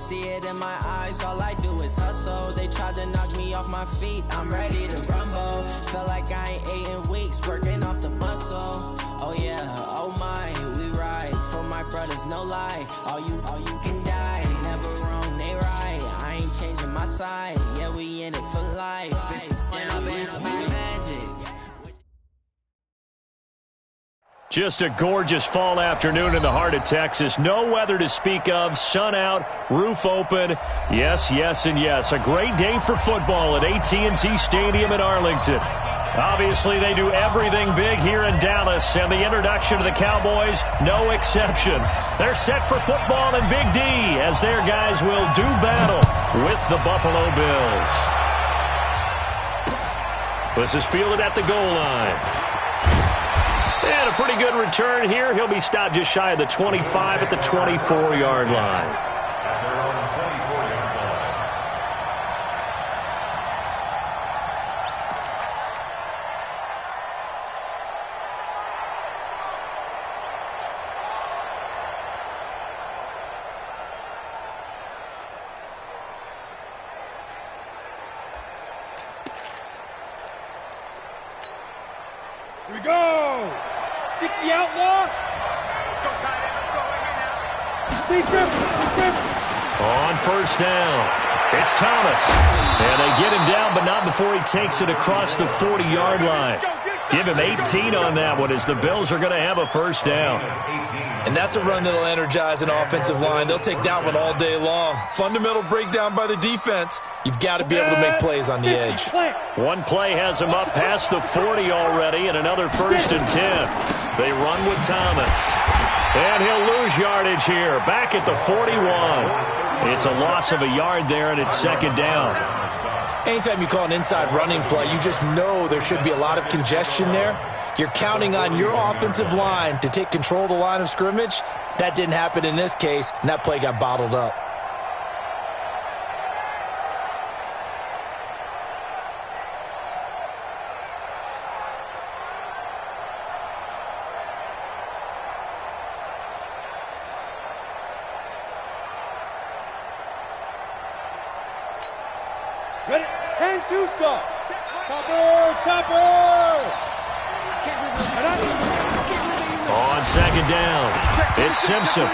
see it in my eyes, all I do is hustle. They tried to knock me off my feet, I'm ready to rumble. Felt like I ain't ate in weeks, working off the muscle. Oh yeah, oh my, we ride for my brothers, no lie. All you can die, never wrong, they right. I ain't changing my side, yeah, we in it for life. And I've been magic. Just a gorgeous fall afternoon in the heart of Texas. No weather to speak of. Sun out, roof open. Yes, yes, and yes. A great day for football at AT&T Stadium in Arlington. Obviously, they do everything big here in Dallas, and the introduction of the Cowboys, no exception. They're set for football in Big D as their guys will do battle with the Buffalo Bills. This is fielded at the goal line. And a pretty good return here. He'll be stopped just shy of the 25 at the 24-yard line. Here we go! 60 outlaw! Let's go, on first down, it's Thomas. And they get him down, but not before he takes it across the 40-yard line. Give him 18 on that one as the Bills are going to have a first down. And that's a run that'll energize an offensive line. They'll take that one all day long. Fundamental breakdown by the defense. You've got to be able to make plays on the edge. One play has him up past the 40 already, and another first and 10. They run with Thomas. And he'll lose yardage here, back at the 41. It's a loss of a yard there, and it's second down. Anytime you call an inside running play, you just know there should be a lot of congestion there. You're counting on your offensive line to take control of the line of scrimmage. That didn't happen in this case, and that play got bottled up. Ready? 10-2, sir. Chopper! On second down, it's Simpson.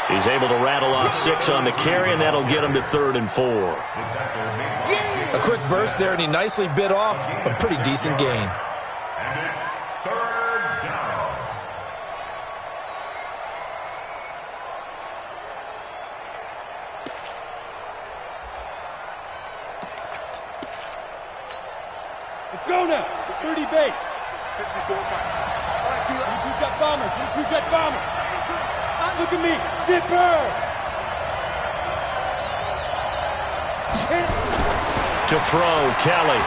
He's able to rattle off 6 on the carry, and that'll get him to 3rd and 4. A quick burst there, and he nicely bit off a pretty decent gain. And it's 3rd down. Let's go now. 30 base. 22-jet bombers. 22-jet bombers. Look at me. Zipper. To throw, Kelly.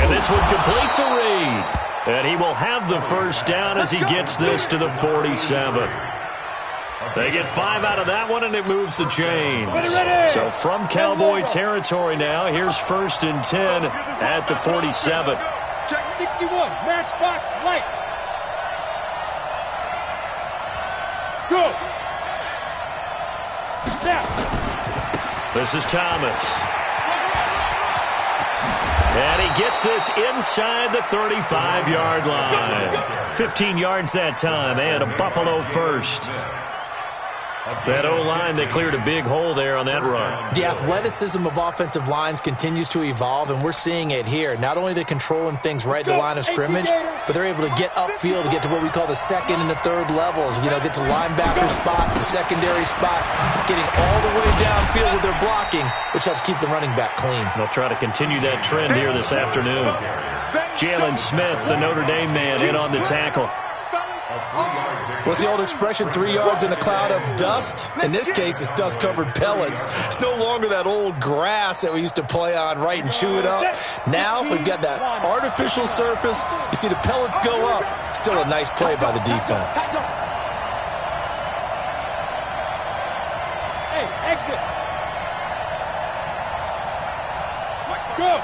And this one complete to Reed. And he will have the first down as he gets this to the 47. They get 5 out of that one, and it moves the chains. So from Cowboy territory now, here's 1st and 10 at the 47. Check 61, matchbox light. Go. Now. This is Thomas. And he gets this inside the 35-yard line. 15 yards that time, and a Buffalo first. That O-line, they cleared a big hole there on that run. The athleticism of offensive lines continues to evolve, and we're seeing it here. Not only are they controlling things right at the line of scrimmage, but they're able to get upfield to get to what we call the 2nd and the 3rd levels. You know, get to linebacker spot, the secondary spot, getting all the way downfield with their blocking, which helps keep the running back clean. They'll try to continue that trend here this afternoon. Jalen Smith, the Notre Dame man, in on the tackle. What's the old expression, 3 yards in a cloud of dust? In this case, it's dust-covered pellets. It's no longer that old grass that we used to play on, right, and chew it up. Now we've got that artificial surface. You see the pellets go up. Still a nice play by the defense. Hey, exit. Go.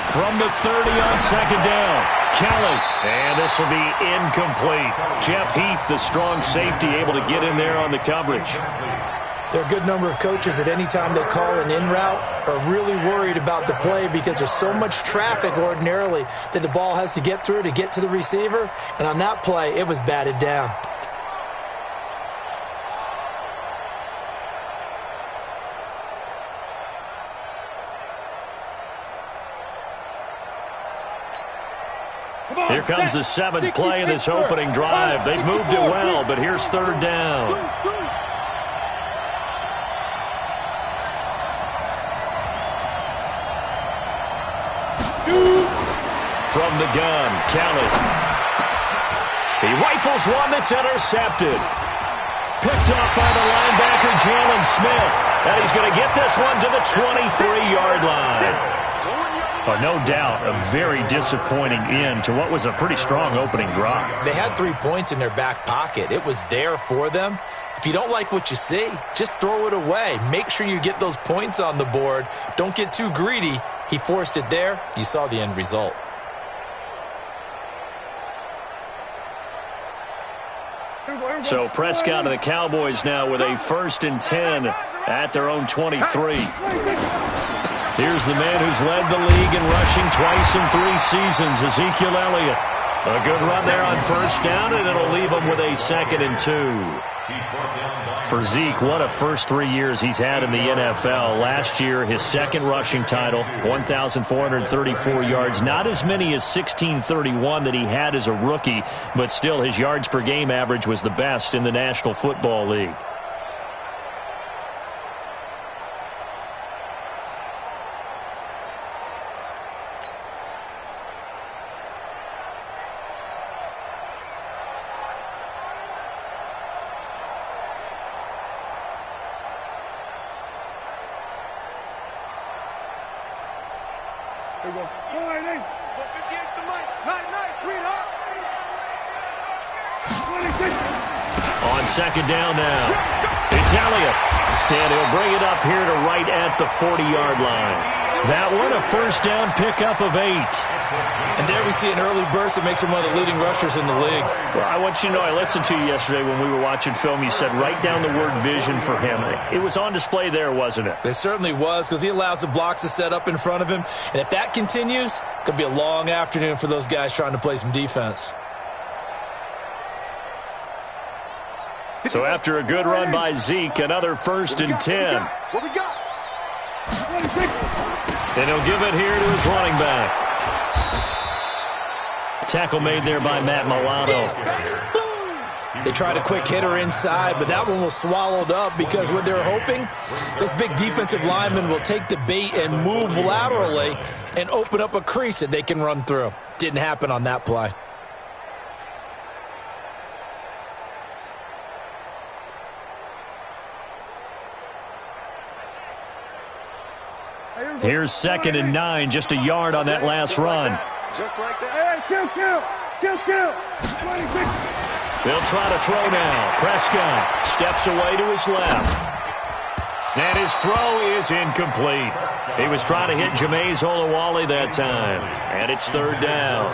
From the 30 on second down. Kelly. And this will be incomplete. Jeff Heath, the strong safety, able to get in there on the coverage. There are a good number of coaches that any time they call an in route are really worried about the play because there's so much traffic ordinarily that the ball has to get through to get to the receiver. And on that play, it was batted down. Here comes the 7th play of this opening drive. They've moved it well, but here's 3rd down. From the gun, Kelly. He rifles one that's intercepted. Picked up by the linebacker, Jalen Smith. And he's going to get this one to the 23-yard line. Oh, no doubt, a very disappointing end to what was a pretty strong opening drive. They had 3 points in their back pocket. It was there for them. If you don't like what you see, just throw it away. Make sure you get those points on the board. Don't get too greedy. He forced it there. You saw the end result. So Prescott and the Cowboys now with a 1st and 10 at their own 23. Here's the man who's led the league in rushing twice in 3 seasons, Ezekiel Elliott. A good run there on 1st down, and it'll leave him with a 2nd and 2. For Zeke, what a first 3 years he's had in the NFL. Last year, his 2nd rushing title, 1,434 yards. Not as many as 1,631 that he had as a rookie, but still his yards per game average was the best in the National Football League. Here we go. All right, hey. 58's the mic. Nice, sweetheart. 26. On 2nd down now, it's Elliott. And he'll bring it up here to right at the 40-yard line. That one, a 1st down pickup of 8. And there we see an early burst that makes him one of the leading rushers in the league. Well, I want you to know, I listened to you yesterday when we were watching film. You said write down the word vision for him. It was on display there, wasn't it? It certainly was, because he allows the blocks to set up in front of him. And if that continues, it could be a long afternoon for those guys trying to play some defense. So after a good run by Zeke, another 1st and 10. What we got? 26. And he'll give it here to his running back. Tackle made there by Matt Milano. They tried a quick hitter inside, but that one was swallowed up because what they're hoping, those big defensive linemen will take the bait and move laterally and open up a crease that they can run through. Didn't happen on that play. Here's 2nd and 9, just a yard on that last run. Just like that. Hey, kill. 26. They'll try to throw now. Prescott steps away to his left. And his throw is incomplete. He was trying to hit Jameis Olawale that time. And it's 3rd down.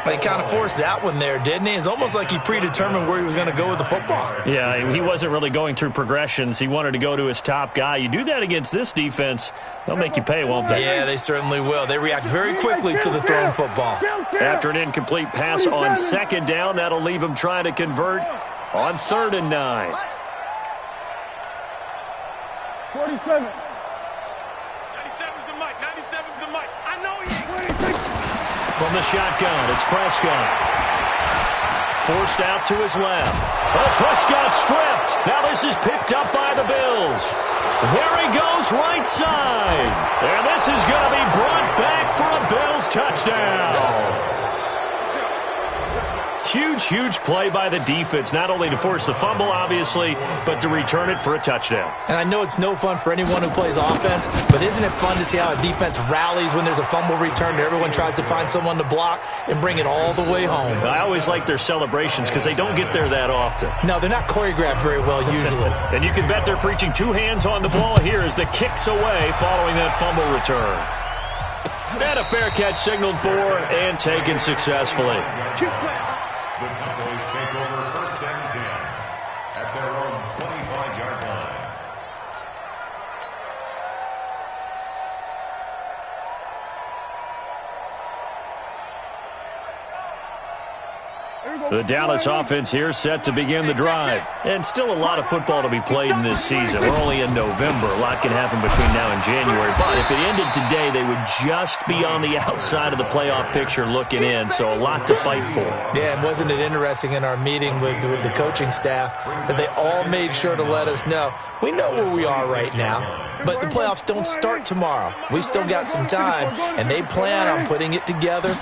But he kind of forced that one there, didn't he? It's almost like he predetermined where he was going to go with the football. Yeah, he wasn't really going through progressions. He wanted to go to his top guy. You do that against this defense, they'll make you pay, won't they? Yeah, they certainly will. They react very quickly to the thrown football. After an incomplete pass on 2nd down, that'll leave him trying to convert on 3rd and 9. 47. 97's the mic. 97's the mic. I know he is. From the shotgun, it's Prescott. Forced out to his left. Oh, Prescott stripped. Now this is picked up by the Bills. There he goes, right side. And this is going to be brought back for a Bills touchdown. Huge play by the defense, not only to force the fumble, obviously, but to return it for a touchdown. And I know it's no fun for anyone who plays offense, but isn't it fun to see how a defense rallies when there's a fumble return and everyone tries to find someone to block and bring it all the way home? I always like their celebrations because they don't get there that often. No, they're not choreographed very well usually. And you can bet they're preaching 2 hands on the ball here as the kicks away following that fumble return. And a fair catch signaled for and taken successfully. The Cowboys take over first and 10 at their own 25-yard line. The Dallas offense here set to begin the drive. And still a lot of football to be played in this season. We're only in November. A lot can happen between now and January. But if it ended today, they would just be on the outside of the playoff picture looking in. So a lot to fight for. Yeah, and wasn't it interesting in our meeting with the coaching staff that they all made sure to let us know, we know where we are right now. But the playoffs don't start tomorrow. We still got some time, and they plan on putting it together,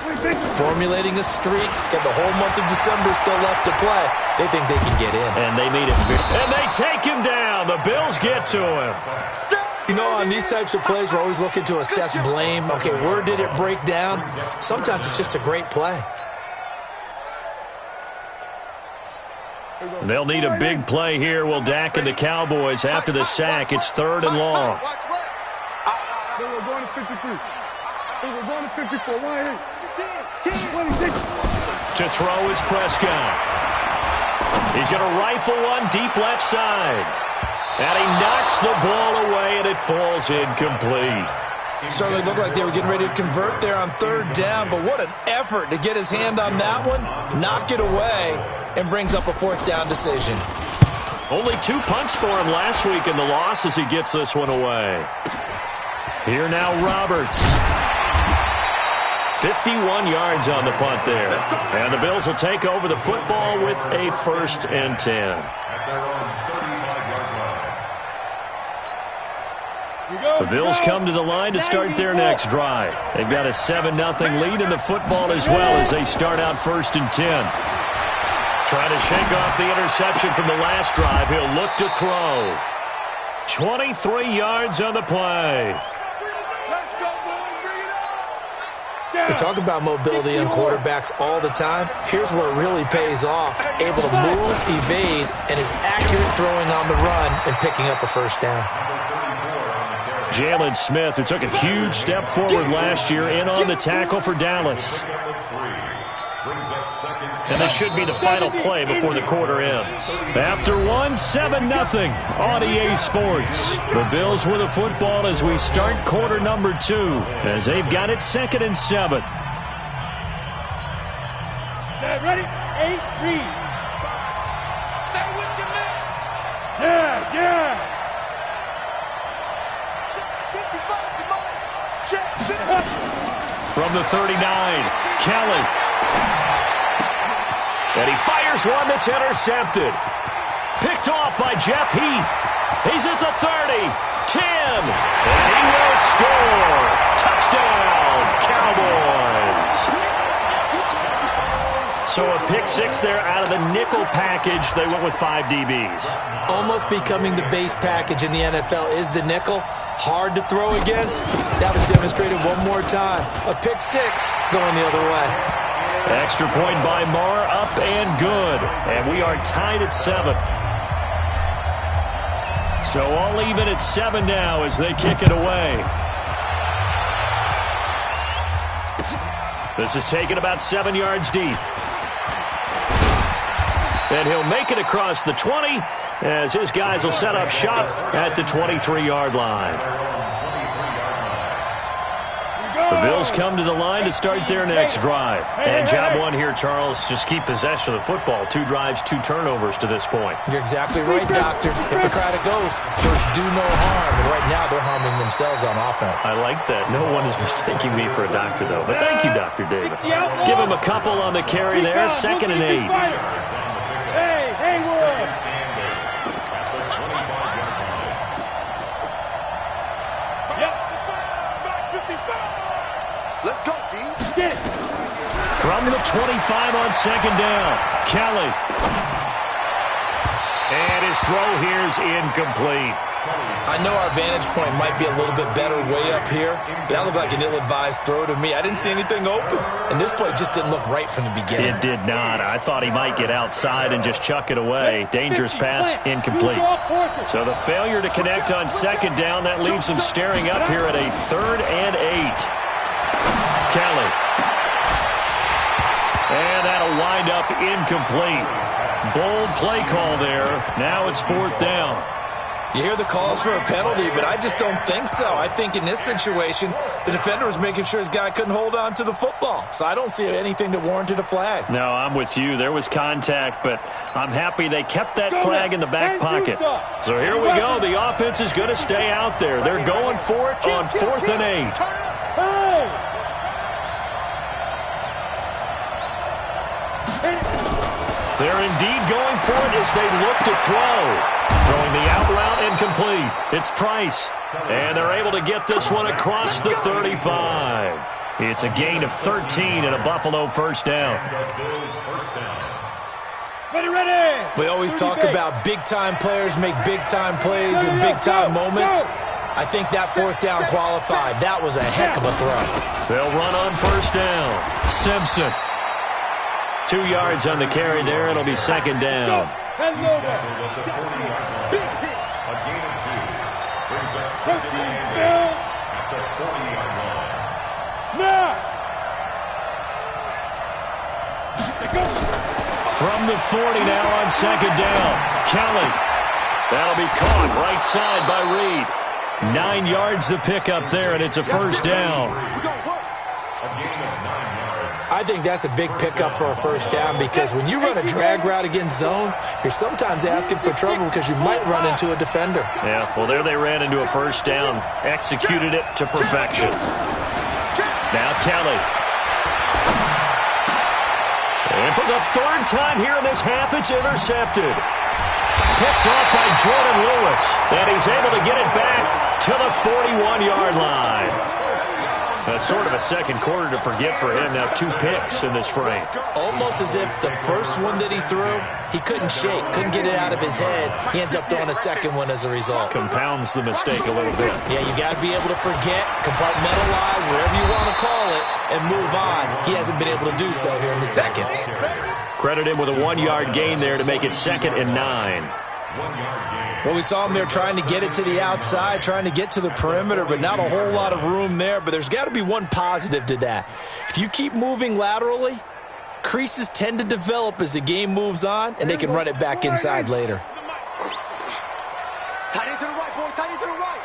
formulating a streak, got the whole month of December still left to play. They think they can get in. And they made it. And they take him down. The Bills get to him. You know, on these types of plays, we're always looking to assess blame. Okay, where did it break down? Sometimes it's just a great play. They'll need a big play here. Will Dak and the Cowboys after the sack. It's 3rd and long. They were going to 53. They were going to 54. 1-8. 26. To throw is Prescott. He's going to rifle one deep left side. And he knocks the ball away, and it falls incomplete. Certainly looked like they were getting ready to convert there on 3rd down, but what an effort to get his hand on that one, knock it away, and brings up a 4th down decision. Only 2 punts for him last week in the loss as he gets this one away. Here now Roberts. 51 yards on the punt there. And the Bills will take over the football with a 1st and 10. At their own 35-yard line. The Bills come to the line to start their next drive. They've got a 7-0 lead in the football as well as they start out 1st and 10. Trying to shake off the interception from the last drive. He'll look to throw. 23 yards on the play. We talk about mobility on quarterbacks all the time. Here's where it really pays off. Able to move, evade, and is accurate throwing on the run and picking up a 1st down. Jalen Smith, who took a huge step forward last year, in on the tackle for Dallas. And this should be the final play before the quarter ends. After 7-0 on EA Sports. The Bills with the football as we start quarter number 2, as they've got it 2nd and 7. Ready? 8, read. Stay with your man. Yeah. From the 39, Kelly. And he fires one that's intercepted. Picked off by Jeff Heath. He's at the 30, 10, and he will score. Touchdown, Cowboys. So a pick 6 there out of the nickel package. They went with 5 DBs. Almost becoming the base package in the NFL is the nickel. Hard to throw against. That was demonstrated one more time. A pick 6 going the other way. Extra point by Marr, up and good. And we are tied at 7. So all even at 7 now as they kick it away. This is taken about 7 yards deep. And he'll make it across the 20 as his guys will set up shop at the 23-yard line. The Bills come to the line to start their next drive. And job 1 here, Charles, just keep possession of the football. 2 drives, 2 turnovers to this point. You're exactly right, Doctor. Hippocratic oath. First, do no harm. And right now, they're harming themselves on offense. I like that. No one is mistaking me for a doctor, though. But thank you, Dr. Davis. Give him a couple on the carry there. 2nd and 8. Hey, Wood. Let's go, D. Get it. From the 25 on 2nd down, Kelly. And his throw here is incomplete. I know our vantage point might be a little bit better way up here, but that looked like an ill-advised throw to me. I didn't see anything open, and this play just didn't look right from the beginning. It did not. I thought he might get outside and just chuck it away. Dangerous pass, incomplete. So the failure to connect on 2nd down, that leaves him staring up here at a 3rd and 8. Kelly. And that'll wind up incomplete. Bold play call there. Now it's 4th down. You hear the calls for a penalty, but I just don't think so. I think in this situation, the defender was making sure his guy couldn't hold on to the football. So I don't see anything that warranted a flag. No, I'm with you. There was contact, but I'm happy they kept that flag in the back pocket. So here we go. The offense is going to stay out there. They're going for it on 4th and 8. They're indeed going for it as they look to throw. Throwing the out route incomplete. It's Price. And they're able to get this one across the 35. It's a gain of 13 and a Buffalo first down. Ready. We always talk about big-time players make big-time plays in big-time moments. I think that 4th down qualified. That was a heck of a throw. They'll run on first down. Simpson. 2 yards on the carry there. It'll be 2nd down. He's tackled at the 40-yard line. A gain of 2. Brings up 2nd and 8 at the 40-yard line. From the 40 now on 2nd down. Kelly. That'll be caught right side by Reed. 9 yards the pickup there, and it's a first down. A gain of 9 yards. I think that's a big pickup for a first down because when you run a drag route against zone, you're sometimes asking for trouble because you might run into a defender. Yeah, well, there they ran into a first down. Executed it to perfection. Now Kelly. And for the 3rd time here in this half, it's intercepted. Picked off by Jordan Lewis. And he's able to get it back to the 41-yard line. That's sort of a second quarter to forget for him. Now 2 picks in this frame. Almost as if the first one that he threw, he couldn't shake, couldn't get it out of his head. He ends up throwing a second one as a result. Compounds the mistake a little bit. Yeah, you got to be able to forget, compartmentalize, whatever you want to call it, and move on. He hasn't been able to do so here in the second. Credit him with a 1-yard gain there to make it 2nd and 9. 1-yard gain. Well, we saw him there trying to get it to the outside, trying to get to the perimeter, but not a whole lot of room there. But there's got to be one positive to that. If you keep moving laterally, creases tend to develop as the game moves on, and they can run it back inside later. Tight end to the right, boy. Tight end to the right.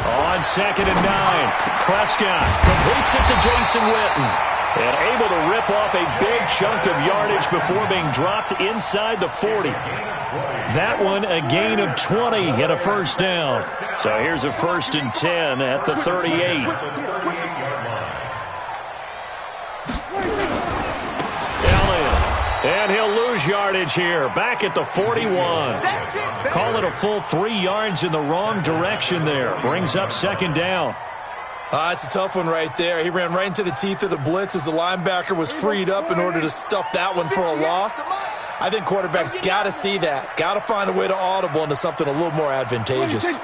On 2nd and 9, Prescott completes it to Jason Witten. And able to rip off a big chunk of yardage before being dropped inside the 40. That one a gain of 20 and a first down. So here's a 1st and 10 at the 38. And he'll lose yardage here. Back at the 41. Call it a full 3 yards in the wrong direction there. Brings up 2nd down. It's a tough one right there. He ran right into the teeth of the blitz as the linebacker was freed up in order to stuff that one for a loss. I think quarterbacks got to see that. Got to find a way to audible into something a little more advantageous.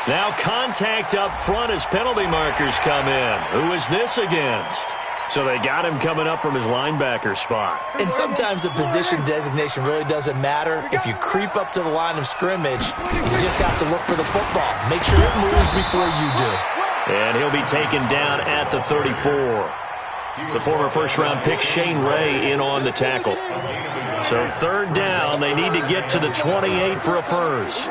Now contact up front as penalty markers come in. Who is this against? So they got him coming up from his linebacker spot. And sometimes the position designation really doesn't matter. If you creep up to the line of scrimmage, you just have to look for the football. Make sure it moves before you do. And he'll be taken down at the 34. The former first-round pick Shane Ray in on the tackle. So 3rd down, they need to get to the 28 for a first.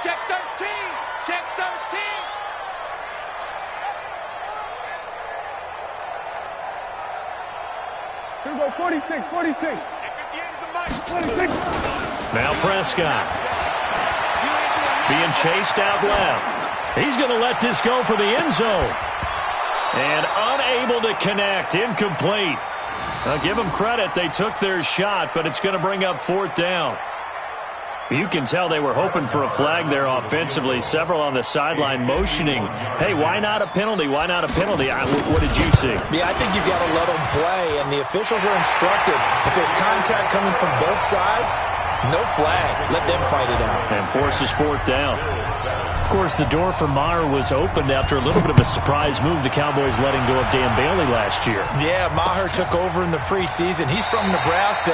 Check 13. Check 13. Here we go, 46, 46. 46. Now Prescott. Being chased out left. He's going to let this go for the end zone. And unable to connect. Incomplete. I'll give them credit. They took their shot, but it's going to bring up 4th down. You can tell they were hoping for a flag there offensively. Several on the sideline motioning, hey, why not a penalty? Why not a penalty? What did you see? Yeah, I think you've got to let them play, and the officials are instructed. If there's contact coming from both sides, no flag. Let them fight it out. And forces 4th down. Of course, the door for Maher was opened after a little bit of a surprise move. The Cowboys letting go of Dan Bailey last year. Yeah, Maher took over in the preseason. He's from Nebraska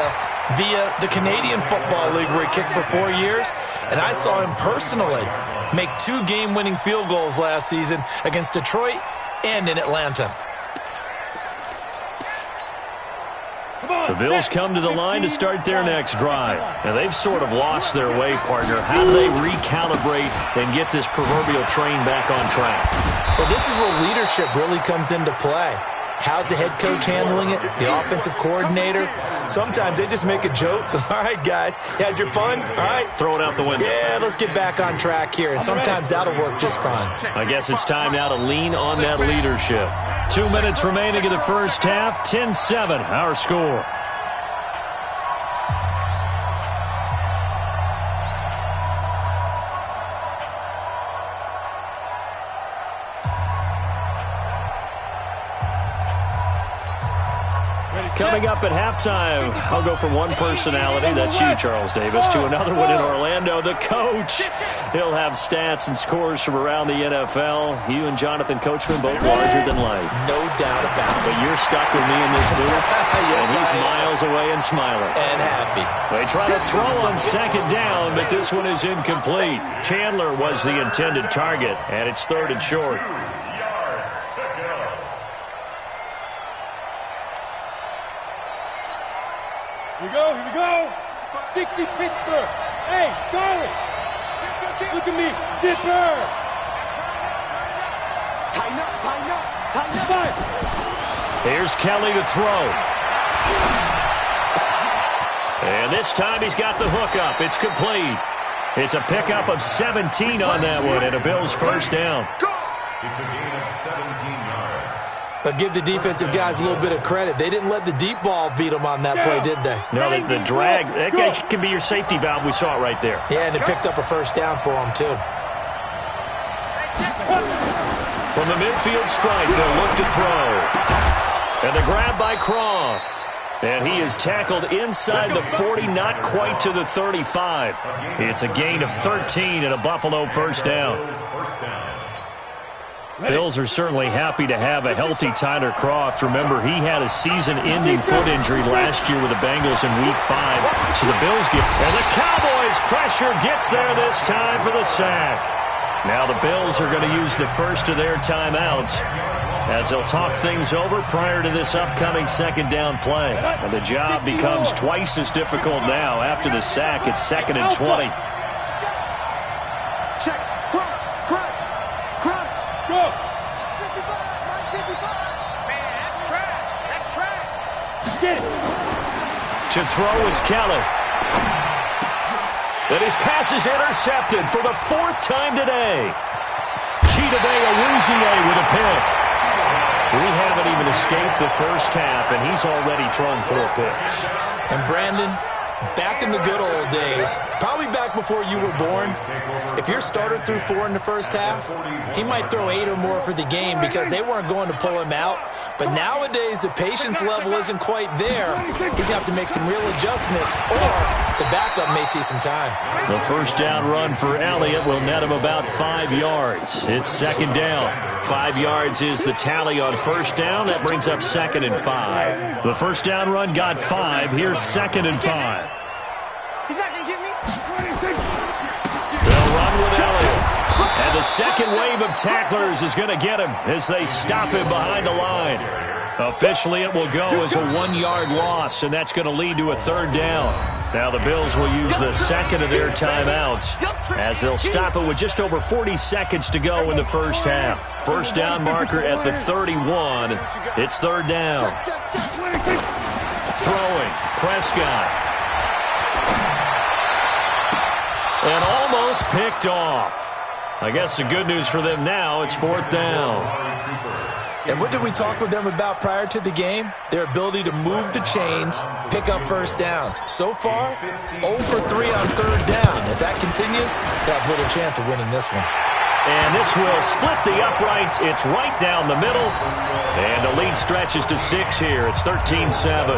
via the Canadian Football League where he kicked for 4 years. And I saw him personally make 2 game-winning field goals last season against Detroit and in Atlanta. The Bills come to the line to start their next drive. Now, they've sort of lost their way, partner. How do they recalibrate and get this proverbial train back on track? Well, this is where leadership really comes into play. How's the head coach handling it? The offensive coordinator? Sometimes they just make a joke. All right, guys, you had your fun? All right. Throw it out the window. Yeah, let's get back on track here. And sometimes that'll work just fine. I guess it's time now to lean on that leadership. 2 minutes remaining in the first half. 10-7, our score. Coming up at halftime, I'll go from one personality, that's you, Charles Davis, to another one in Orlando, the coach. He'll have stats and scores from around the NFL. You and Jonathan Coachman both larger than life. No doubt about it. But you're stuck with me in this booth, yes, and he's miles away and smiling. And happy. They try to throw on second down, but this one is incomplete. Chandler was the intended target, and it's 3rd and short. Here we go. 60 Pittsburgh. Hey, Charlie. Look at me. Zipper. Tighten up. Here's Kelly to throw. And this time he's got the hook up. It's complete. It's a pickup of 17 on that one and a Bills first down. It's a gain of 17 yards. But give the defensive guys a little bit of credit. They didn't let the deep ball beat them on that play, did they? No, the drag, that guy can be your safety valve. We saw it right there. Yeah, and it picked up a first down for them, too. From the midfield stripe, they'll look to throw. And the grab by Croft. And he is tackled inside the 40, not quite to the 35. It's a gain of 13 and a Buffalo first down. Bills are certainly happy to have a healthy Tyler Croft. Remember, he had a season-ending foot injury last year with the Bengals in Week 5. So the Bills get... And the Cowboys' pressure gets there this time for the sack. Now the Bills are going to use the first of their timeouts as they'll talk things over prior to this upcoming second down play. And the job becomes twice as difficult now. After the sack, it's 2nd and 20. Check. Crunch. Go. 55. Man, that's trash. Get it. To throw is Kelly. And his pass is intercepted for the 4th time today. Chidobe Awuzie with a pick. We haven't even escaped the first half, and he's already thrown 4 picks. And Brandon, back in the good old days, probably back before you were born, if your starter threw 4 in the first half, he might throw 8 or more for the game because they weren't going to pull him out. But nowadays, the patience level isn't quite there. He's going to have to make some real adjustments, or the backup may see some time. The first down run for Elliott will net him about 5 yards. It's 2nd down. 5 yards is the tally on first down. That brings up 2nd and 5. The first down run got 5. Here's 2nd and 5. He's not going to get me. They'll run with Elliott. And the second wave of tacklers is going to get him as they stop him behind the line. Officially, it will go as a 1-yard loss, and that's going to lead to a 3rd down. Now the Bills will use the second of their timeouts as they'll stop it with just over 40 seconds to go in the first half. First down marker at the 31. It's 3rd down. Throwing, Prescott. And almost picked off. I guess the good news for them now, it's 4th down. And what did we talk with them about prior to the game? Their ability to move the chains, pick up first downs. So far, 0 for 3 on 3rd down. If that continues, they'll have little chance of winning this one. And this will split the uprights. It's right down the middle. And the lead stretches to 6 here. It's 13-7.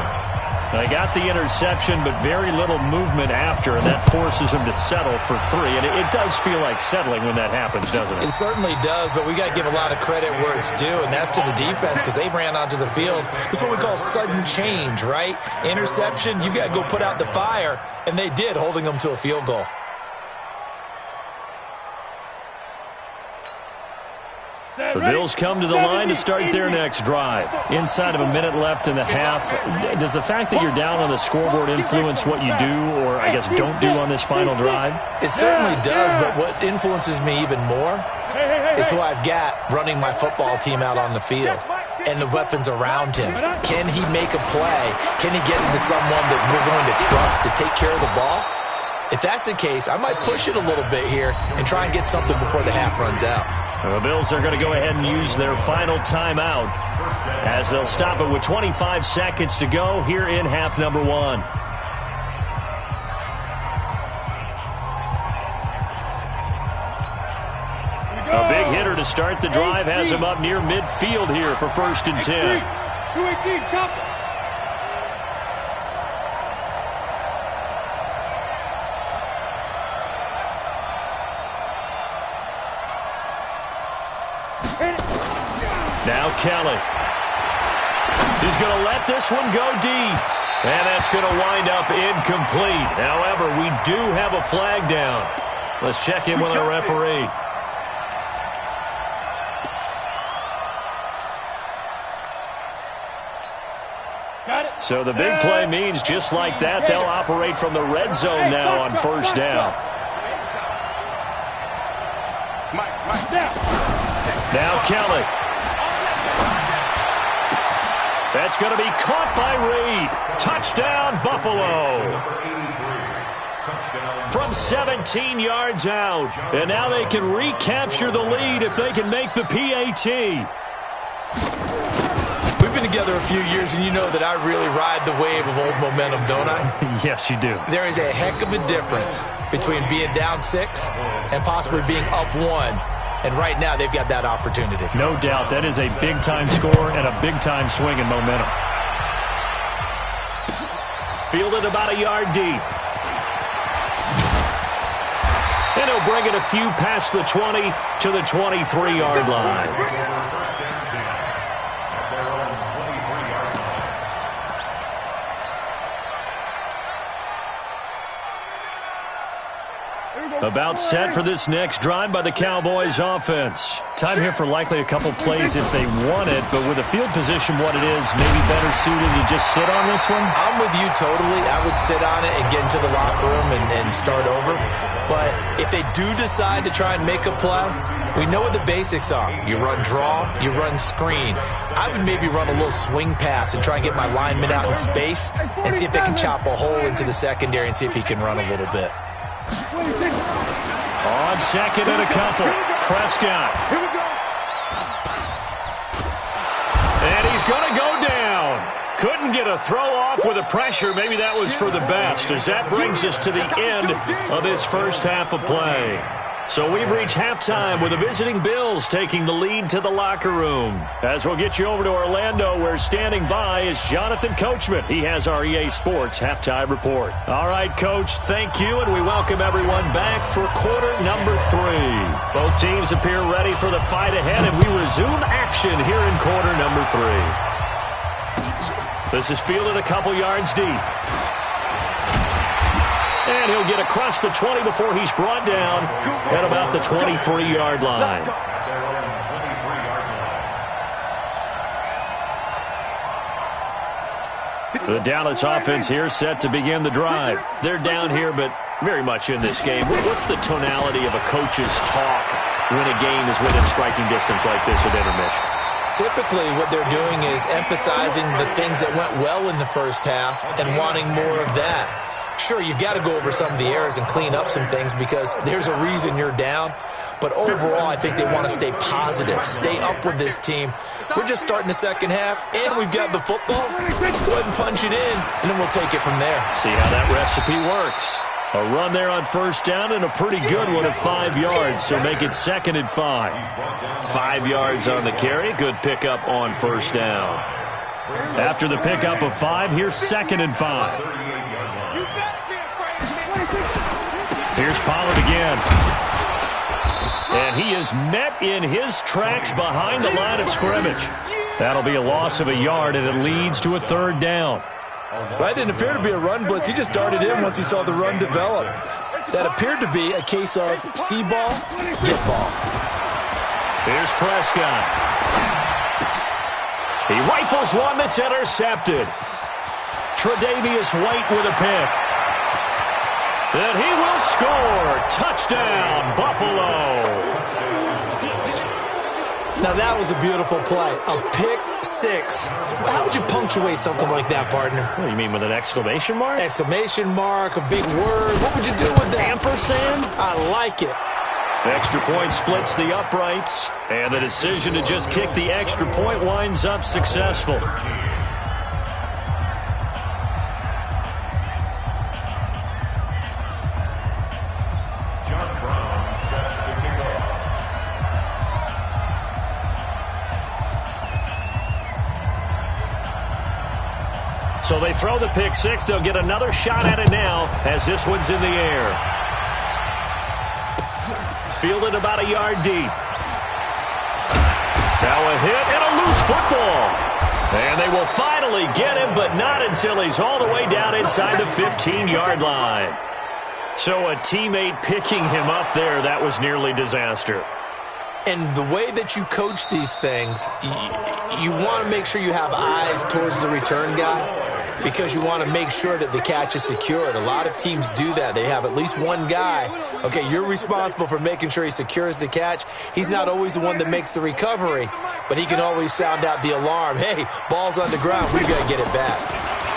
They got the interception, but very little movement after, and that forces them to settle for 3. And it does feel like settling when that happens, doesn't it? It certainly does, but we got to give a lot of credit where it's due, and that's to the defense because they ran onto the field. This is what we call sudden change, right? Interception, you got to go put out the fire, and they did, holding them to a field goal. The Bills come to the line to start their next drive. Inside of a minute left in the half, does the fact that you're down on the scoreboard influence what you do, or I guess don't do on this final drive? It certainly does, but what influences me even more is who I've got running my football team out on the field and the weapons around him. Can he make a play? Can he get into someone that we're going to trust to take care of the ball? If that's the case, I might push it a little bit here and try and get something before the half runs out. The Bills are going to go ahead and use their final timeout as they'll stop it with 25 seconds to go here in half number 1. A big hitter to start the drive has him up near midfield here for 1st and 10. 218, chop it. Now Kelly. He's going to let this one go deep. And that's going to wind up incomplete. However, we do have a flag down. Let's check in with our referee. So the big play means just like that, they'll operate from the red zone now on 1st down. Now Kelly. That's going to be caught by Reed. Touchdown, Buffalo. From 17 yards out. And now they can recapture the lead if they can make the PAT. We've been together a few years, and you know that I really ride the wave of old momentum, don't I? Yes, you do. There is a heck of a difference between being down 6 and possibly being up 1. And right now, they've got that opportunity. No doubt. That is a big-time score and a big-time swing in momentum. Fielded about a yard deep. And he'll bring it a few past the 20 to the 23-yard line. About set for this next drive by the Cowboys offense. Time here for likely a couple plays if they want it, but with the field position what it is, maybe better suited to just sit on this one? I'm with you totally. I would sit on it and get into the locker room and start over. But if they do decide to try and make a play, we know what the basics are. You run draw, you run screen. I would maybe run a little swing pass and try and get my lineman out in space and see if they can chop a hole into the secondary and see if he can run a little bit. On second and a couple, Prescott. And he's going to go down. Couldn't get a throw off with the pressure. Maybe that was for the best, as that brings us to the end of this first half of play. So we've reached halftime with the visiting Bills taking the lead to the locker room. As we'll get you over to Orlando, where standing by is Jonathan Coachman. He has our EA Sports Halftime Report. All right, Coach, thank you, and we welcome everyone back for quarter number 3. Both teams appear ready for the fight ahead, and we resume action here in quarter number 3. This is fielded a couple yards deep. And he'll get across the 20 before he's brought down at about the 23-yard line. The Dallas offense here set to begin the drive. They're down here, but very much in this game. What's the tonality of a coach's talk when a game is within striking distance like this at intermission? Typically, what they're doing is emphasizing the things that went well in the first half and wanting more of that. Sure, you've got to go over some of the errors and clean up some things because there's a reason you're down. But overall, I think they want to stay positive, stay up with this team. We're just starting the second half, and we've got the football. Let's go ahead and punch it in, and then we'll take it from there. See how that recipe works. A run there on first down and a pretty good one at 5 yards, so make it 2nd and 5. 5 yards on the carry. Good pickup on first down. After the pickup of 5, here's 2nd and 5. Here's Pollard again. And he is met in his tracks behind the line of scrimmage. That'll be a loss of a yard, and it leads to a 3rd down. That didn't appear to be a run blitz. He just darted in once he saw the run develop. That appeared to be a case of see ball, get ball. Here's Prescott. He rifles one that's intercepted. Tre'Davious White with a pick. And he will score. Touchdown, Buffalo. Now, that was a beautiful play. A pick six. How would you punctuate something like that, partner? What do you mean, with an exclamation mark? Exclamation mark, a big word. What would you do with that? Ampersand? I like it. Extra point splits the uprights, and the decision to just kick the extra point winds up successful. So they throw the pick six. They'll get another shot at it now as this one's in the air. Fielded about a yard deep. Now a hit and a loose football. And they will finally get him, but not until he's all the way down inside the 15-yard line. So a teammate picking him up there, that was nearly disaster. And the way that you coach these things, you want to make sure you have eyes towards the return guy because you want to make sure that the catch is secured. A lot of teams do that. They have at least one guy. Okay, you're responsible for making sure he secures the catch. He's not always the one that makes the recovery, but he can always sound out the alarm. Hey, ball's on the ground. We've got to get it back.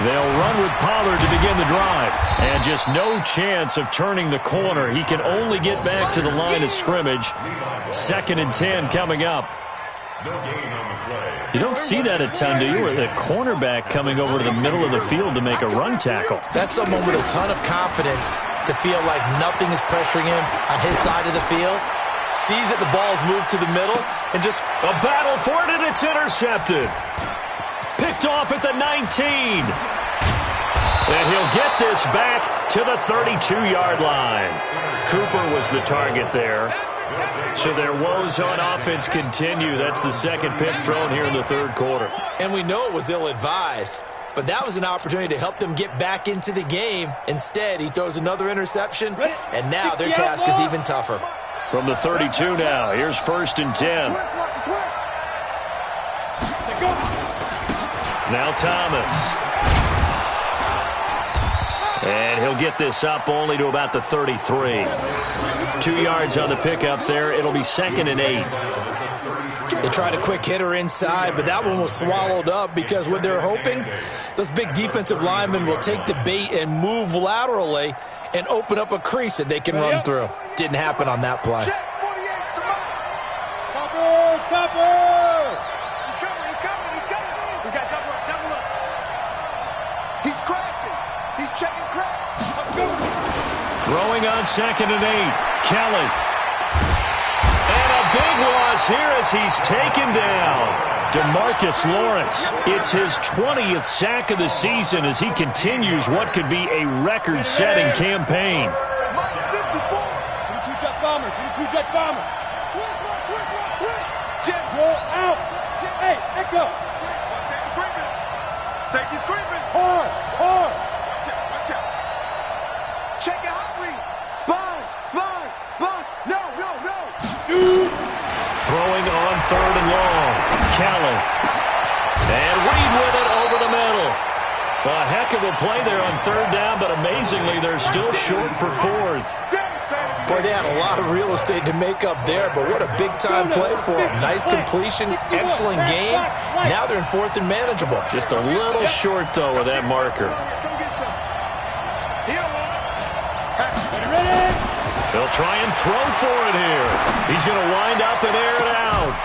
They'll run with Pollard to begin the drive. And just no chance of turning the corner. He can only get back to the line of scrimmage. 2nd and 10 coming up. You don't see that a ton, do you? With a cornerback coming over to the middle of the field to make a run tackle. That's someone with a ton of confidence to feel like nothing is pressuring him on his side of the field. Sees that the ball's moved to the middle and just a battle for it, and it's intercepted. Picked off at the 19. And he'll get this back to the 32-yard line. Cooper was the target there. So their woes on offense continue. That's the second pick thrown here in the third quarter. And we know it was ill-advised, but that was an opportunity to help them get back into the game. Instead, he throws another interception, and now their task is even tougher. From the 32 now, here's 1st and 10. Now Thomas. And he'll get this up only to about the 33. 2 yards on the pickup there. It'll be 2nd and 8. They tried a quick hitter inside, but that one was swallowed up because what they're hoping, those big defensive linemen will take the bait and move laterally and open up a crease that they can run through. Didn't happen on that play. Chopper! He's coming. We got double up. He's crashing. He's checking crash. Throwing on 2nd and 8. Kelly. And a big loss here as he's taken down. DeMarcus Lawrence. It's his 20th sack of the season as he continues what could be a record-setting campaign. Two-jet bomber. Jet roll out. Hey, Echo. Safety's creeping. Hard. Watch out. Check your hot read. Sponge. No. Shoot. Throwing on 3rd and long. Kelly. And Reed with it over the middle. A heck of a play there on 3rd down, but amazingly, they're still short for 4th. Boy, they had a lot of real estate to make up there, but what a big-time play for them. Nice completion, excellent game. Now they're in 4th and manageable. Just a little short, though, with that marker. They'll try and throw for it here. He's going to wind up and air it out.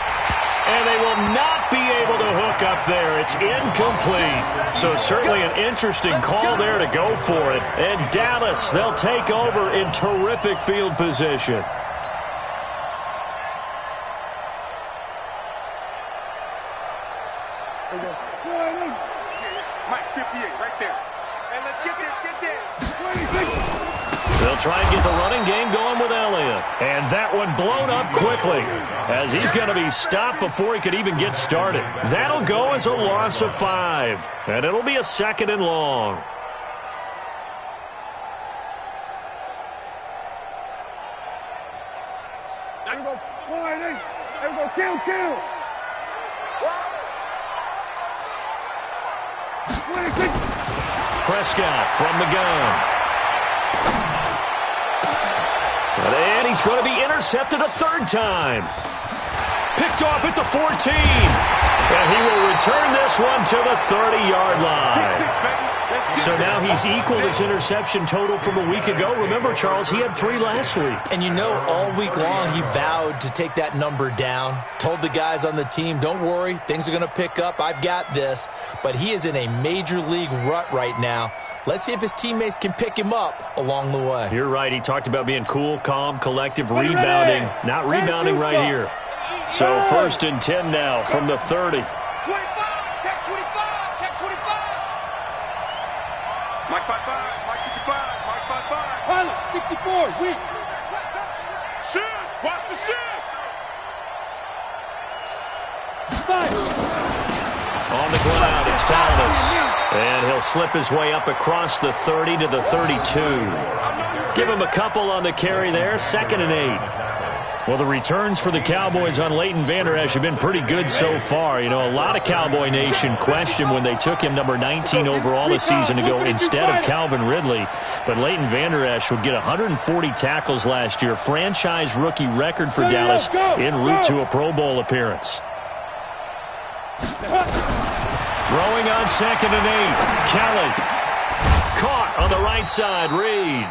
And they will not be able to hook up there. It's incomplete. So certainly an interesting call there to go for it. And Dallas, they'll take over in terrific field position. Mike, 58, right there. And let's get this. They'll try and get the running game going with Elliott. And that one blown up quickly as he's going to be stopped before he could even get started. That'll go as a loss of 5. And it'll be a 2nd and long. There we go. Kill. Prescott from the gun. And he's going to be intercepted a third time. Picked off at the 14. And he will return this one to the 30-yard line. So now he's equaled his interception total from a week ago. Remember, Charles, he had 3 last week. And you know, all week long he vowed to take that number down. Told the guys on the team, don't worry, things are going to pick up. I've got this. But he is in a major league rut right now. Let's see if his teammates can pick him up along the way. You're right. He talked about being cool, calm, collective, rebounding. Not rebounding right here. So 1st and 10 now from the 30. 25, check 25, check 25. Mike 55, Mike 55, Mike 55. Pilot, 64, weak. Shift, watch the shift. On the ground, it's Thomas. And he'll slip his way up across the 30 to the 32. Give him a couple on the carry there, 2nd and 8. Well, the returns for the Cowboys on Leighton Vander Esch have been pretty good so far. You know, a lot of Cowboy Nation questioned when they took him number 19 overall a season ago instead of Calvin Ridley. But Leighton Vander Esch would get 140 tackles last year, franchise rookie record for Dallas en route to a Pro Bowl appearance. Throwing on 2nd and 8. Kelly. Caught on the right side. Reed.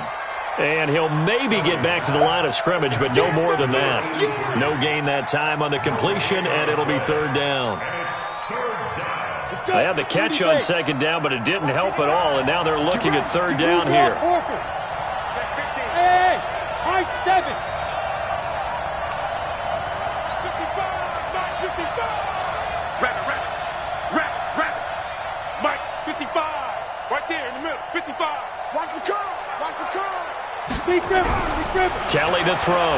And he'll maybe get back to the line of scrimmage, but no more than that. No gain that time on the completion, and it'll be 3rd down. They had the catch on 2nd down, but it didn't help at all, and now they're looking at 3rd down here. Hey, high 7. 55, Rabbit. Mike, 55. Right there in the middle, 55. Watch the curl. Kelly to throw.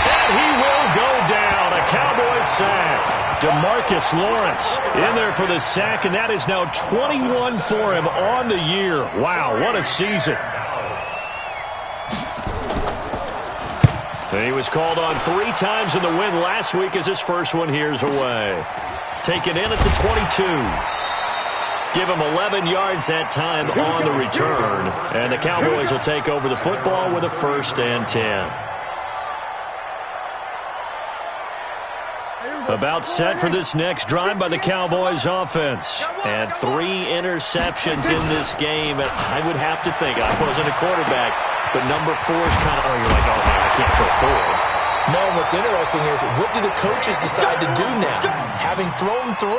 And he will go down. A Cowboys sack. DeMarcus Lawrence in there for the sack, and that is now 21 for him on the year. Wow, what a season. And he was called on 3 times in the win last week as his first one here's away. Taken in at the 22. Give him 11 yards that time on the return. And the Cowboys will take over the football with a 1st and 10. About set for this next drive by the Cowboys offense. And 3 interceptions in this game. And I would have to think, I wasn't a quarterback, but number 4 is kind of, you're like, oh, man, I can't throw 4. No, what's interesting is, what do the coaches decide to do now? Having thrown 3,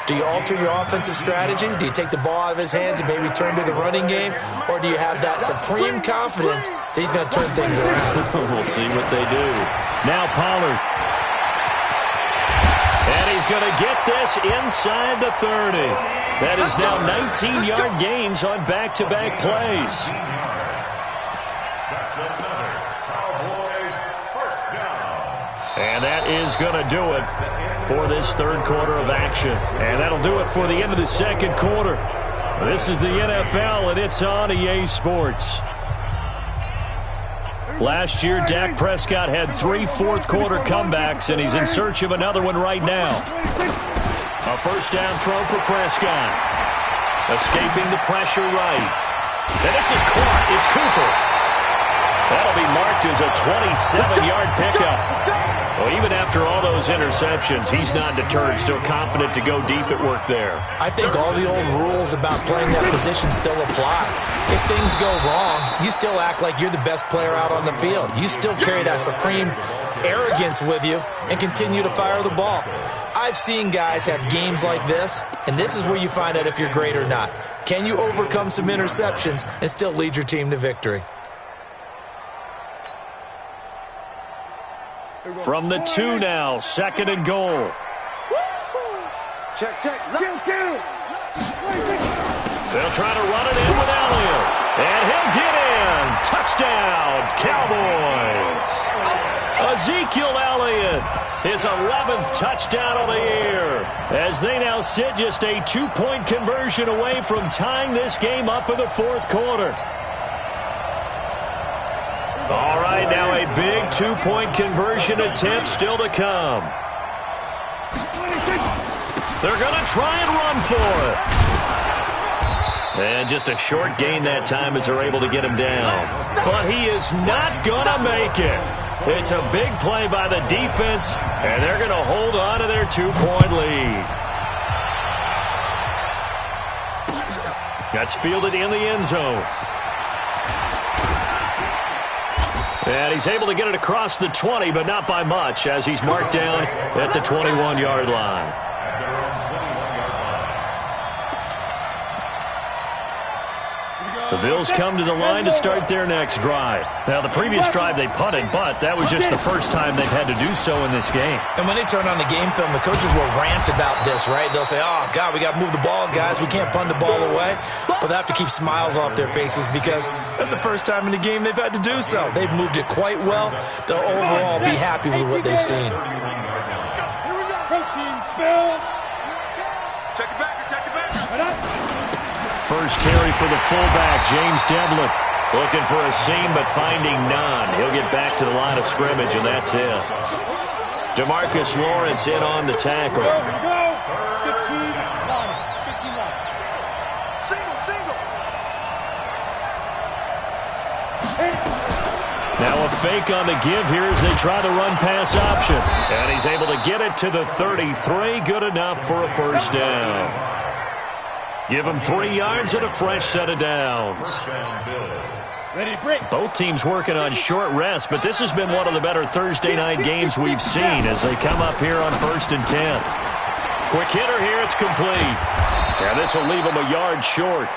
do you alter your offensive strategy? Do you take the ball out of his hands and maybe turn to the running game? Or do you have that supreme confidence that he's going to turn things around? We'll see what they do. Now Pollard. And he's going to get this inside the 30. That is now 19-yard gains on back-to-back plays. And that is going to do it for this 3rd quarter of action. And that'll do it for the end of the 2nd quarter. This is the NFL, and it's on EA Sports. Last year, Dak Prescott had 3 fourth-quarter comebacks, and he's in search of another one right now. A 1st down throw for Prescott. Escaping the pressure right. And this is caught. It's Cooper. That'll be marked as a 27-yard pickup. Well, even after all those interceptions, he's not deterred, still confident to go deep at work there. I think all the old rules about playing that position still apply. If things go wrong, you still act like you're the best player out on the field. You still carry that supreme arrogance with you and continue to fire the ball. I've seen guys have games like this, and this is where you find out if you're great or not. Can you overcome some interceptions and still lead your team to victory? From the 2 now, 2nd and goal. Check. Kill. They'll try to run it in with Elliott. And he'll get in. Touchdown, Cowboys. Ezekiel Elliott, his 11th touchdown of the year. As they now sit just a 2-point conversion away from tying this game up in the 4th quarter. All right, now a big two-point conversion attempt still to come. They're going to try and run for it. And just a short gain that time as they're able to get him down. But he is not going to make it. It's a big play by the defense, and they're going to hold on to their two-point lead. That's fielded in the end zone. And he's able to get it across the 20, but not by much, as he's marked down at the 21-yard line. The Bills come to the line to start their next drive. Now, the previous drive they punted, but that was just the first time they've had to do so in this game. And when they turn on the game film, the coaches will rant about this, right? They'll say, oh, God, we got to move the ball, guys. We can't punt the ball away. But they have to keep smiles off their faces because that's the first time in the game they've had to do so. They've moved it quite well. They'll overall be happy with what they've seen. Check it back. First carry for the fullback, James Devlin. Looking for a seam, but finding none. He'll get back to the line of scrimmage, and that's it. DeMarcus Lawrence in on the tackle. 15 line. Single. Now a fake on the give here as they try the run-pass option. And he's able to get it to the 33. Good enough for a first down. Give him 3 yards and a fresh set of downs. Ready, break. Both teams working on short rest, but this has been one of the better Thursday night games we've seen as they come up here on 1st and 10. Quick hitter here, it's complete. And this will leave him a yard short.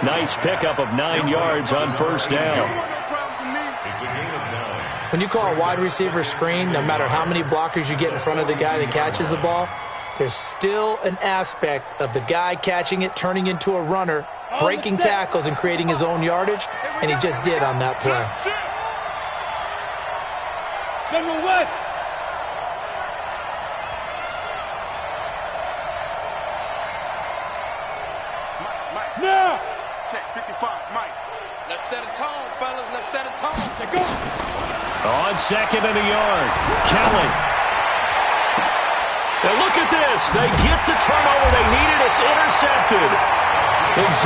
Nice pickup of 9 yards on first down. When you call a wide receiver screen, no matter how many blockers you get in front of the guy that catches the ball, there's still an aspect of the guy catching it, turning into a runner, breaking tackles and creating his own yardage, and he just did on that play. General West. Now. Check 55, Mike. Let's set a tone, fellas. Let's set a tone. Let's go. On 2nd and a yard, Kelly. And look at this. They get the turnover they needed. It's intercepted.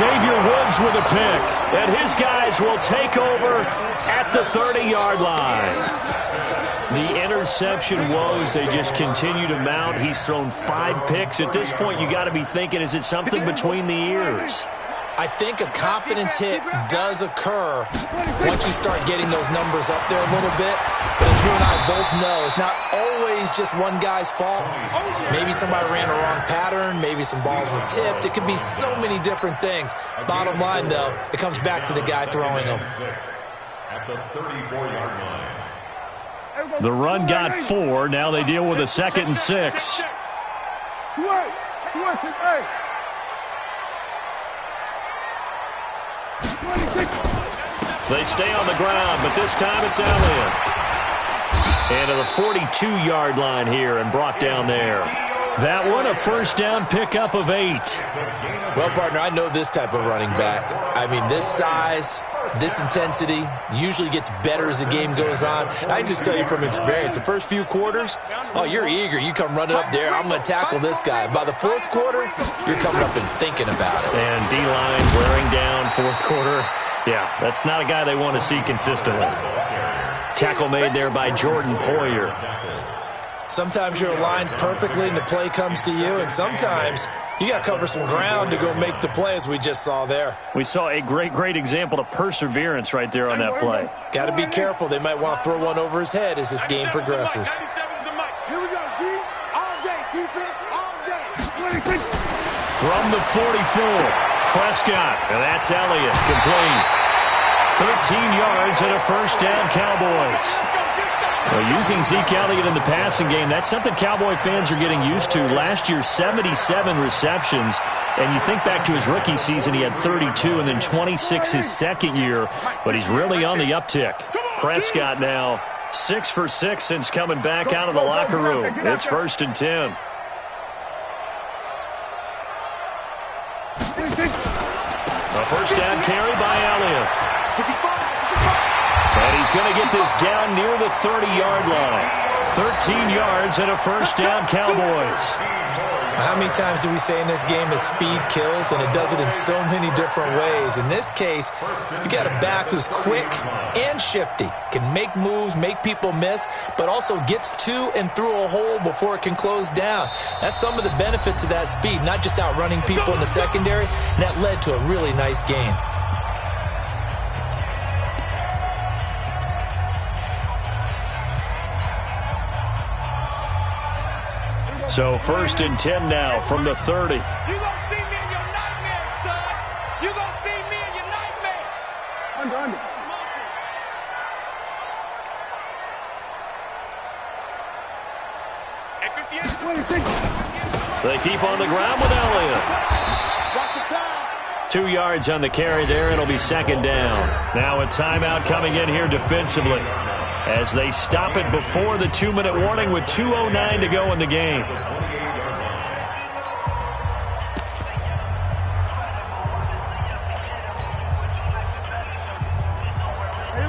Xavier Woods with a pick. And his guys will take over at the 30-yard line. The interception woes, they just continue to mount. He's thrown 5 picks. At this point, you got to be thinking, is it something between the ears? I think a confidence hit does occur once you start getting those numbers up there a little bit. But as you and I both know, it's not always just one guy's fault. Maybe somebody ran a wrong pattern. Maybe some balls were tipped. It could be so many different things. Bottom line, though, it comes back to the guy throwing them. At the 34-yard line. The run got 4. Now they deal with a 2nd and 6. They stay on the ground, but this time it's Elliott. And to the 42-yard line here and brought down there. That one a first down pickup of 8. Well, partner, I know this type of running back. I mean, this size, this intensity usually gets better as the game goes on. And I can just tell you from experience, the first few quarters, oh, you're eager. You come running up there, I'm going to tackle this guy. By the 4th quarter, you're coming up and thinking about it. And D-line wearing down 4th quarter. Yeah, that's not a guy they want to see consistently. Tackle made there by Jordan Poyer. Sometimes you're aligned perfectly and the play comes to you, and sometimes you got to cover some ground to go make the play, as we just saw there. We saw a great example of perseverance right there on that play. Got to be careful. They might want to throw one over his head as this game progresses. Here we go, D. All day, defense, all day. From the 44, Prescott, and that's Elliott, complete. 13 yards and a first down, Cowboys. Well, using Zeke Elliott in the passing game, that's something Cowboy fans are getting used to. Last year, 77 receptions, and you think back to his rookie season, he had 32 and then 26 his second year, but he's really on the uptick. Prescott now 6 for 6 since coming back out of the locker room. It's 1st and 10. A first down carry by Elliott. And he's going to get this down near the 30-yard line. 13 yards and a first down, Cowboys. How many times do we say in this game that speed kills, and it does it in so many different ways? In this case, you got a back who's quick and shifty, can make moves, make people miss, but also gets to and through a hole before it can close down. That's some of the benefits of that speed, not just outrunning people in the secondary, and that led to a really nice game. So 1st and 10 now from the 30. You gonna see me in your nightmares, son. You gonna see me in your nightmares. Under. At 58. 26. They keep on the ground with Elliott. Watch the pass. 2 yards on the carry there. It'll be 2nd down. Now a timeout coming in here defensively, as they stop it before the 2-minute warning with 2:09 to go in the game.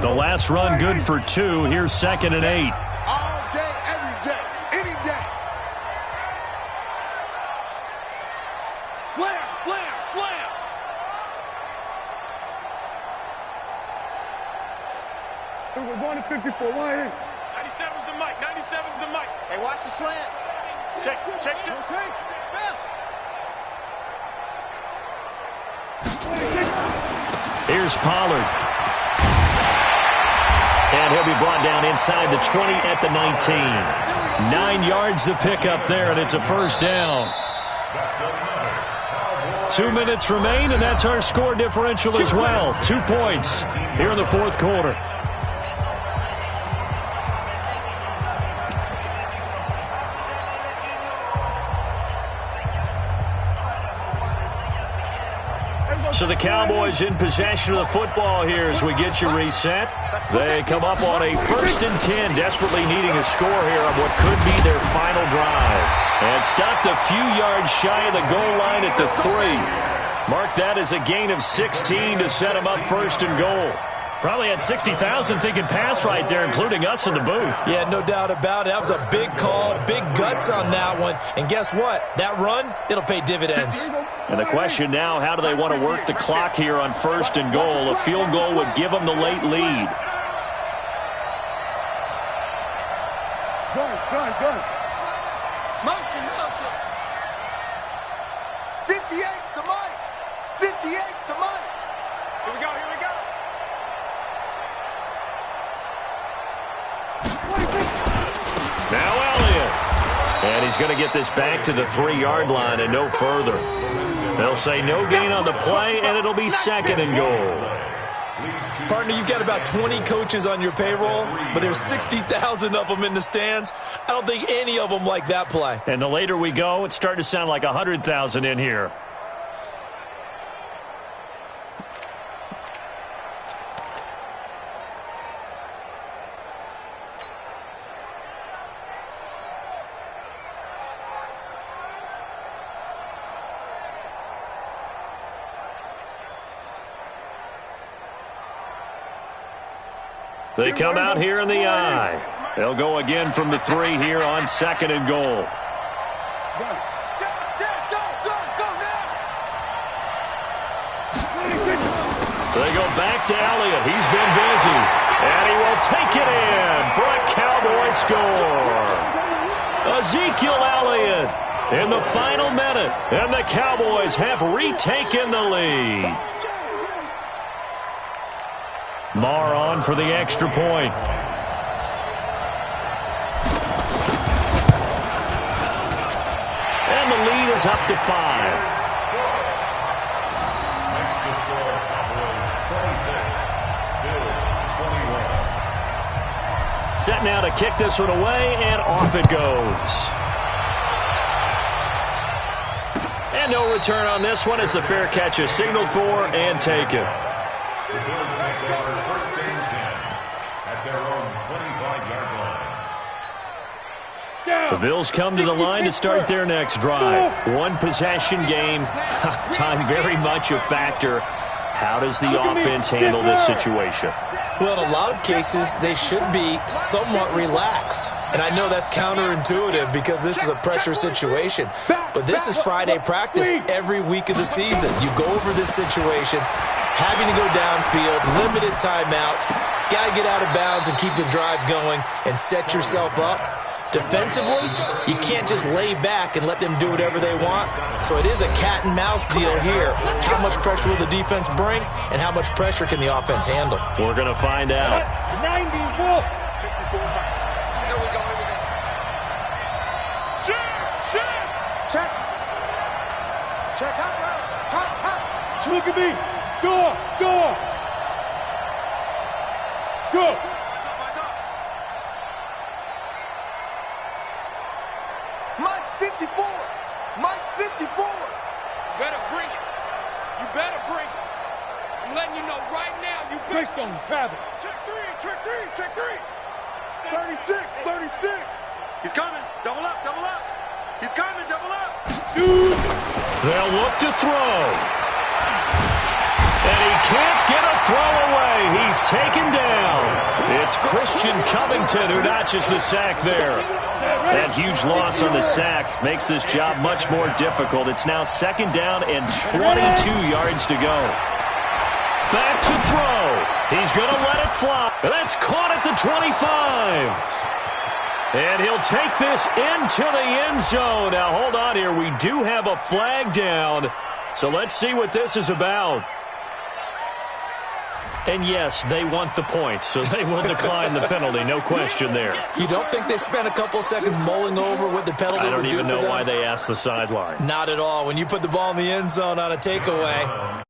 The last run good for 2. Here's 2nd and 8. All day, every day, any day. Slam, slam, slam. We're going to 54. 1-8. 97's the mic. 97's the mic. Hey, watch the slant. Check. Here's Pollard. And he'll be brought down inside the 20 at the 19. 9 yards to pick up there, and it's a first down. 2 minutes remain, and that's our score differential as well. 2 points here in the 4th quarter. So the Cowboys in possession of the football here as we get you reset. They come up on a 1st and 10, desperately needing a score here on what could be their final drive. And stopped a few yards shy of the goal line at the 3. Mark that as a gain of 16 to set them up 1st and goal. Probably had 60,000 thinking pass right there, including us in the booth. Yeah, no doubt about it. That was a big call, big guts on that one. And guess what? That run, it'll pay dividends. And the question now, how do they want to work the clock here on 1st and goal? A field goal would give them the late lead. Go. Motion. 58's the mic. 58's the mic. Here we go. Now Elliott. And he's going to get this back to the 3-yard line and no further. They'll say no gain on the play, and it'll be 2nd and goal. Partner, you've got about 20 coaches on your payroll, but there's 60,000 of them in the stands. I don't think any of them like that play. And the later we go, it's starting to sound like 100,000 in here. They come out here in the I. They'll go again from the 3 here on 2nd and goal. They go back to Elliott. He's been busy. And he will take it in for a Cowboy score. Ezekiel Elliott in the final minute. And the Cowboys have retaken the lead. Marr on for the extra point. And the lead is up to 5. Set now to kick this one away, and off it goes. And no return on this one as the fair catch is signaled for and taken. The Bills come to the line to start their next drive. One possession game. Time very much a factor. How does the offense handle this situation? Well, in a lot of cases, they should be somewhat relaxed. And I know that's counterintuitive because this is a pressure situation. But this is Friday practice every week of the season. You go over this situation, having to go downfield, limited timeouts, got to get out of bounds and keep the drive going and set yourself up. Defensively, you can't just lay back and let them do whatever they want. So it is a cat and mouse deal here. How much pressure will the defense bring, and how much pressure can the offense handle? We're going to find out. 90, Will. 54. Here we go. Check. Hot. Look at me. Go. Mike's 54. Better bring it. You better bring it. I'm letting you know right now. You better. Based on Travis. Check three. 36. He's coming. Double up. He's coming. Double up. Shoot. They'll look to throw. And he can't get a throw away. He's taken down. It's Christian Covington who notches the sack there. That huge loss on the sack makes this job much more difficult. It's now 2nd down and 22 yards to go. Back to throw. He's going to let it fly. That's caught at the 25. And he'll take this into the end zone. Now, hold on here. We do have a flag down. So let's see what this is about. And yes, they want the points, so they will decline the penalty. No question there. You don't think they spent a couple seconds mulling over what the penalty would do for them? I don't even know why they asked the sideline. Not at all. When you put the ball in the end zone on a takeaway,